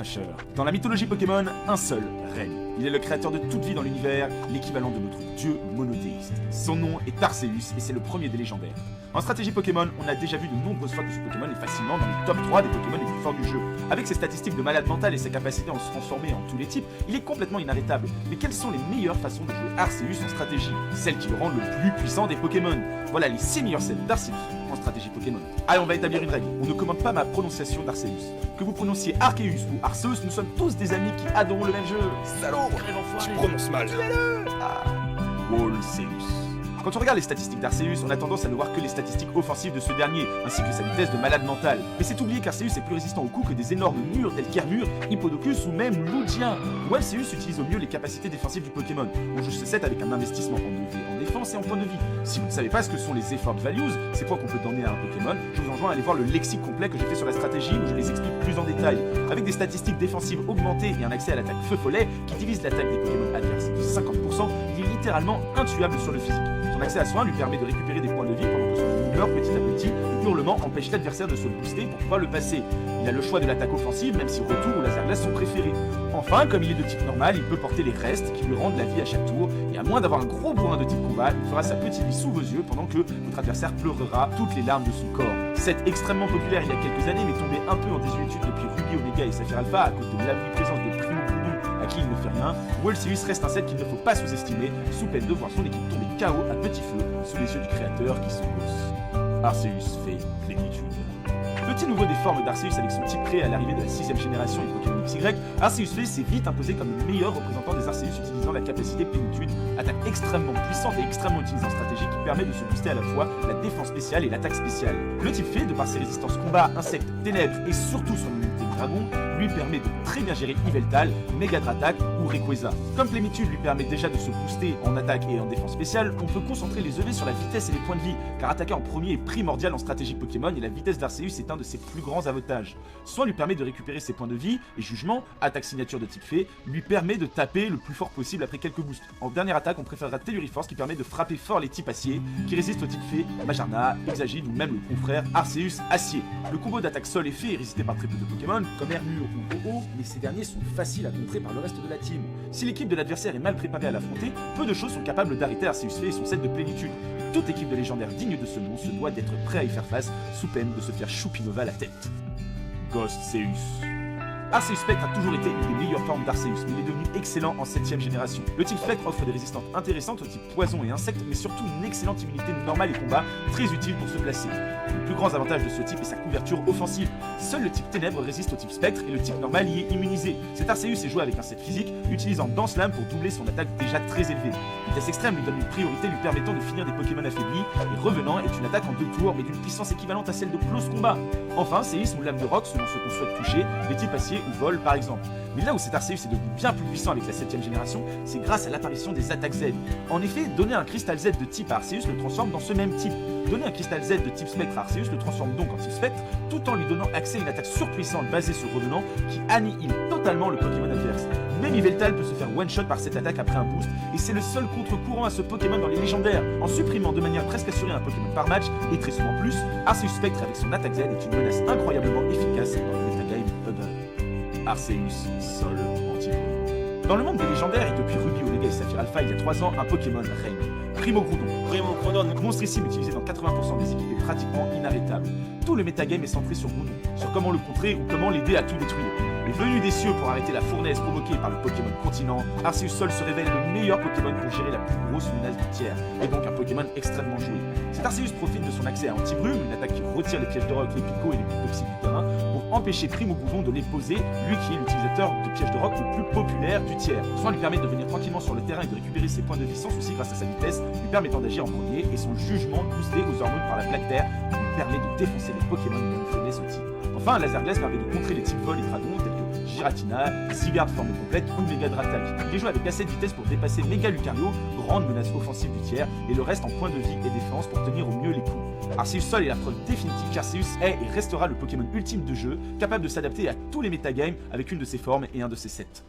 fraîcheur. Dans la mythologie Pokémon, un seul règne. Il est le créateur de toute vie dans l'univers, l'équivalent de notre dieu monothéiste. Son nom est Arceus et c'est le premier des légendaires. En stratégie Pokémon, on a déjà vu de nombreuses fois que ce Pokémon est facilement dans les top 3 des Pokémon les plus forts du jeu. Avec ses statistiques de malade mental et sa capacité à se transformer en tous les types, il est complètement inarrêtable. Mais quelles sont les meilleures façons de jouer Arceus en stratégie? Celles qui le rendent le plus puissant des Pokémon. Voilà les 6 meilleures scènes d'Arceus en stratégie Pokémon. Allez, on va établir une règle. On ne commande pas ma prononciation d'Arceus. Que vous prononciez Arceus ou Arceus, nous sommes tous des amis qui adorons le même jeu. Salaud! Tu prononces mal. Walseus. Quand on regarde les statistiques d'Arceus, on a tendance à ne voir que les statistiques offensives de ce dernier, ainsi que sa vitesse de malade mental. Mais c'est oublier qu'Arceus est plus résistant aux coups que des énormes murs tels qu'Hermure, Hippodocus ou même Lugia. Walseus utilise au mieux les capacités défensives du Pokémon. On joue ce set avec un investissement en EV, en défense et en points de vie. Si vous ne savez pas ce que sont les effort values, c'est quoi qu'on peut donner à un Pokémon, je vous enjoins à aller voir le lexique complet que j'ai fait sur la stratégie où je les explique plus en détail. Avec des statistiques défensive augmentées et un accès à l'attaque feu follet qui divise l'attaque des Pokémon adverses de 50%, il est littéralement intuable sur le physique. Son accès à soin lui permet de récupérer des points de vie pendant que son ennemi meurt petit à petit. Le hurlement empêche l'adversaire de se booster pour pouvoir le passer. Il a le choix de l'attaque offensive, même si retour ou laser glace sont préférés. Enfin, comme il est de type normal, il peut porter les restes qui lui rendent la vie à chaque tour, et à moins d'avoir un gros bourrin de type combat, il fera sa petite vie sous vos yeux pendant que votre adversaire pleurera toutes les larmes de son corps. Set extrêmement populaire il y a quelques années, mais tombé un peu en désuétude depuis Ruby Omega et Saphir Alpha à cause de l'omniprésence de Primo Boudou à qui il ne fait rien, Walseus reste un set qu'il ne faut pas sous-estimer, sous peine de voir son équipe tomber KO à petit feu sous les yeux du créateur qui sont gosse. Arceus fait plénitude. Petit nouveau des formes d'Arceus avec son type prêt à l'arrivée de la 6ème génération et Pokémon XY, Arceus V s'est vite imposé comme le meilleur représentant des Arceus utilisant la capacité plénitude, attaque extrêmement puissante et extrêmement utilisée en stratégie qui permet de se booster à la fois la défense spéciale et l'attaque spéciale. Le type V, de par ses résistances combat, insectes, ténèbres et surtout son immunité dragon, lui permet de très bien gérer Yveltal, Megadratak ou Rayquaza. Comme plénitude lui permet déjà de se booster en attaque et en défense spéciale, on peut concentrer les EV sur la vitesse et les points de vie, car attaquer en premier est primordial en stratégie Pokémon et la vitesse d'Arceus est un de ses plus grands avantages. Soin lui permet de récupérer ses points de vie, et jugement, attaque signature de type Fée, lui permet de taper le plus fort possible après quelques boosts. En dernière attaque, on préférera Telluriforce qui permet de frapper fort les types acier, qui résistent au type Fée, Majarna, Exagine ou même le confrère Arceus Acier. Le combo d'attaque sol et Fée est résisté par très peu de Pokémon, comme Hermure ou Ho-Oh, mais ces derniers sont faciles à contrer par le reste de la team. Si l'équipe de l'adversaire est mal préparée à l'affronter, peu de choses sont capables d'arrêter Arceus Fée et son set de plénitude. Toute équipe de légendaires digne de ce nom se doit d'être prêt à y faire face, sous peine de se faire Choupinova la tête. Ghostseus. Arceus Spectre a toujours été une des meilleures formes d'Arceus, mais il est devenu excellent en 7ème génération. Le type Spectre offre des résistances intéressantes au type poison et insectes, mais surtout une excellente immunité normale et combat, très utile pour se placer. Le plus grand avantage de ce type est sa couverture offensive. Seul le type Ténèbres résiste au type Spectre et le type normal y est immunisé. Cet Arceus est joué avec un set physique, utilisant Danse Lame pour doubler son attaque déjà très élevée. Vitesse extrême lui donne une priorité lui permettant de finir des Pokémon affaiblis, et Revenant est une attaque en 2 tours, mais d'une puissance équivalente à celle de Close Combat. Enfin, Séisme ou Lame de Roc selon ce qu'on souhaite toucher, les types acier ou vol par exemple. Mais là où cet Arceus est devenu bien plus puissant avec la 7ème génération, c'est grâce à l'apparition des attaques Z. En effet, donner un cristal Z de type à Arceus le transforme dans ce même type. Donner un cristal Z de type Spectre à Arceus le transforme donc en type Spectre, tout en lui donnant accès à une attaque surpuissante basée sur Revenant qui annihile totalement le Pokémon adverse. Même Yveltal peut se faire one-shot par cette attaque après un boost, et c'est le seul contre-courant à ce Pokémon dans les légendaires. En supprimant de manière presque assurée un Pokémon par match, et très souvent plus, Arceus Spectre avec son attaque Z est une menace incroyablement efficace dans le metagame Hubble. Arceus, Sol, Anti-Brume. Dans le monde des légendaires, et depuis Ruby Omega et Saphir Alpha il y a 3 ans, un Pokémon règne. Primo Groudon, monstrissime utilisé dans 80% des équipes est pratiquement inarrêtable. Tout le metagame est centré sur Groudon, sur comment le contrer ou comment l'aider à tout détruire. Mais venu des cieux pour arrêter la fournaise provoquée par le Pokémon continent, Arceus Sol se révèle le meilleur Pokémon pour gérer la plus grosse menace du tiers, et donc un Pokémon extrêmement joué. Cet Arceus profite de son accès à Anti-Brume, une attaque qui retire les pièges de roc, les picots et les pics toxiques du terrain, pour empêcher Primo Groudon de les poser, lui qui est l'utilisateur de pièges de roc le plus populaire du tiers. Soit lui permet de venir tranquillement sur le terrain et de récupérer ses points de vie sans souci grâce à sa vitesse, lui permettant d'agir en premier, et son jugement boosté aux hormones par la plaque terre, lui permet de défoncer les Pokémon qui ont une faiblesse au type. Enfin, un laser glace permet de contrer les types vol et dragons tels que Giratina, Zygarde forme complète ou Megadratak. Il est joué avec assez de vitesse pour dépasser Mega Lucario, grande menace offensive du tiers, et le reste en points de vie et défense pour tenir au mieux les coups. Arceus Sol est la preuve définitive qu'Arceus est et restera le Pokémon ultime de jeu, capable de s'adapter à tous les metagames avec une de ses formes et un de ses sets.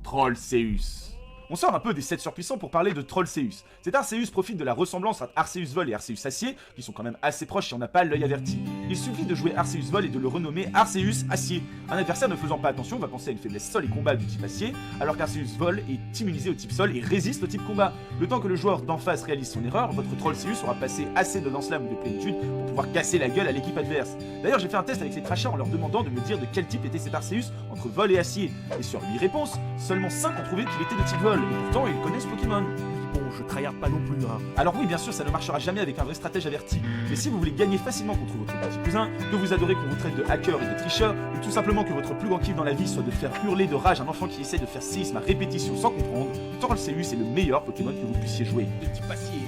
Trollseus. On sort un peu des sets surpuissants pour parler de Trollseus. Cet Arceus profite de la ressemblance entre Arceus Vol et Arceus Acier, qui sont quand même assez proches si on n'a pas l'œil averti. Il suffit de jouer Arceus Vol et de le renommer Arceus Acier. Un adversaire ne faisant pas attention va penser à une faiblesse sol et combat du type Acier, alors qu'Arceus Vol est immunisé au type sol et résiste au type combat. Le temps que le joueur d'en face réalise son erreur, votre Trollseus aura passé assez de Danslam ou de plénitude pour pouvoir casser la gueule à l'équipe adverse. D'ailleurs, j'ai fait un test avec ces trashers en leur demandant de me dire de quel type était cet Arceus entre Vol et Acier. Et sur 8 réponses, seulement 5 ont trouvé qu'il était de type Vol, et pourtant ils connaissent Pokémon. Bon, je tryhard pas non plus, hein. Alors oui, bien sûr, ça ne marchera jamais avec un vrai stratège averti, mais si vous voulez gagner facilement contre votre petit cousin, que vous adorez qu'on vous traite de hacker et de tricheur, ou tout simplement que votre plus grand kiff dans la vie soit de faire hurler de rage un enfant qui essaie de faire séisme à répétition sans comprendre, Trollseus est le meilleur Pokémon que vous puissiez jouer. De type acier.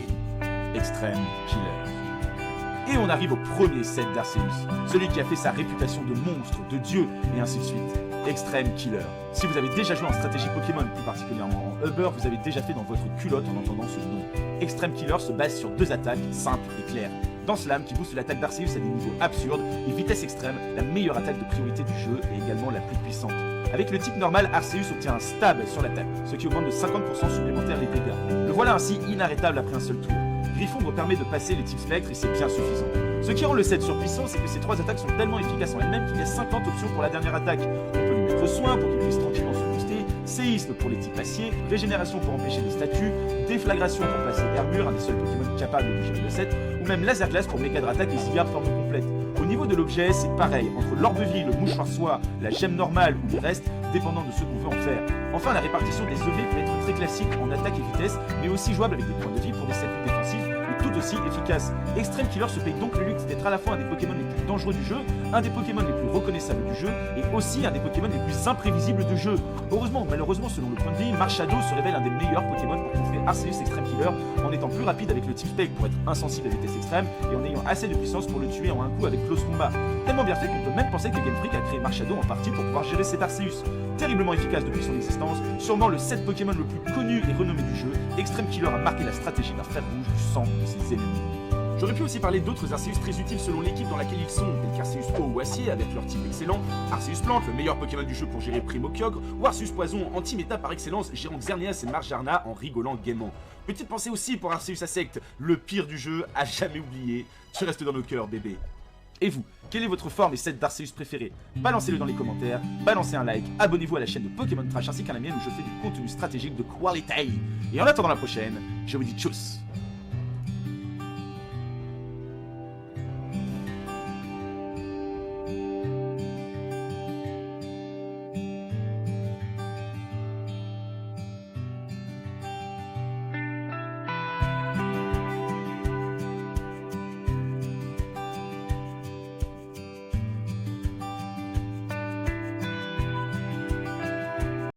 Extreme Killer. Et on arrive au premier set d'Arceus, celui qui a fait sa réputation de monstre, de dieu, et ainsi de suite. Extreme Killer. Si vous avez déjà joué en stratégie Pokémon, plus particulièrement en Uber, vous avez déjà fait dans votre culotte en entendant ce nom. Extreme Killer se base sur 2 attaques simples et claires. Danslam qui booste l'attaque d'Arceus à des niveaux absurdes, et Vitesse Extrême, la meilleure attaque de priorité du jeu et également la plus puissante. Avec le type normal, Arceus obtient un stab sur l'attaque, ce qui augmente de 50% supplémentaire les dégâts. Le voilà ainsi inarrêtable après un seul tour. Griffombre permet de passer les types spectres et c'est bien suffisant. Ce qui rend le set surpuissant, c'est que ces 3 attaques sont tellement efficaces en elles-mêmes qu'il y a 50 options pour la dernière attaque. On peut lui mettre soin pour qu'il puisse tranquillement se booster, séisme pour les types acier, régénération pour empêcher les statues, déflagration pour passer Hermure, un des seuls Pokémon capables de gérer le set, ou même laser glace pour méga attaque et Sivir forme complète. Au niveau de l'objet, c'est pareil, entre l'orbe de vie, le mouchoir soie, la gemme normale ou le reste, dépendant de ce qu'on veut en faire. Enfin, la répartition des EV peut être très classique en attaque et vitesse, mais aussi jouable avec des points de vie pour des sets plus défensifs, et tout aussi efficace. Extreme Killer se paye donc le luxe d'être à la fois un des Pokémon les plus dangereux du jeu, un des Pokémon les plus reconnaissables du jeu, et aussi un des Pokémon les plus imprévisibles du jeu. Heureusement ou malheureusement, selon le point de vue, Marshado se révèle un des meilleurs Pokémon pour contrer Arceus Extreme Killer, en étant plus rapide avec le type Spec pour être insensible à la vitesse extrême, et en ayant assez de puissance pour le tuer en un coup avec Close Combat. Tellement bien fait qu'on peut même penser que Game Freak a créé Marshado en partie pour pouvoir gérer cet Arceus. Terriblement efficace depuis son existence, sûrement le 7 Pokémon le plus connu et renommé du jeu, Extreme Killer a marqué la stratégie d'un fer rouge du sang de ses ennemis. J'aurais pu aussi parler d'autres Arceus très utiles selon l'équipe dans laquelle ils sont, tels qu'Arceus Eau ou Acier avec leur type excellent, Arceus Plante, le meilleur Pokémon du jeu pour gérer Primo Kyogre, ou Arceus Poison, anti-méta par excellence, gérant Xerneas et Marjarna en rigolant gaiement. Petite pensée aussi pour Arceus Insect, le pire du jeu, à jamais oublié, tu restes dans nos cœurs bébé. Et vous, quelle est votre forme et set d'Arceus préféré? Balancez-le dans les commentaires, balancez un like, abonnez-vous à la chaîne de Pokémon Trash ainsi qu'à la mienne où je fais du contenu stratégique de qualité. Et en attendant la prochaine, je vous dis tchuss.